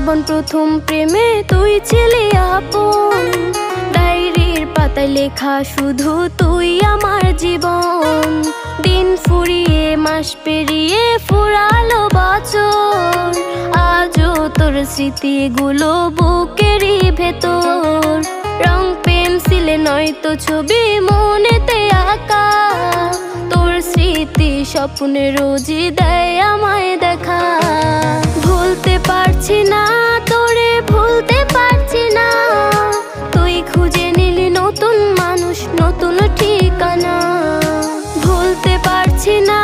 জীবন প্রথম প্রেমে তুই ছিলি আপন, ডায়েরির পাতায় লেখা শুধু তুই আমার জীবন। দিন ফুরিয়ে মাস পেরিয়ে ফুরালো বছর, আজও তোর স্মৃতিগুলো বুকেরই ভেতর। রং পেন্সিলে নয়তো ছবি মনেতে আঁকা, তোর স্মৃতি স্বপ্নে রোজই দেয় আমায় দেখা। ভুলতে পারছি না তোরে, ভুলতে পারছি না, তুই খুঁজে নিলি নতুন মানুষ, নতুন ঠিকানা। ভুলতে পারছি না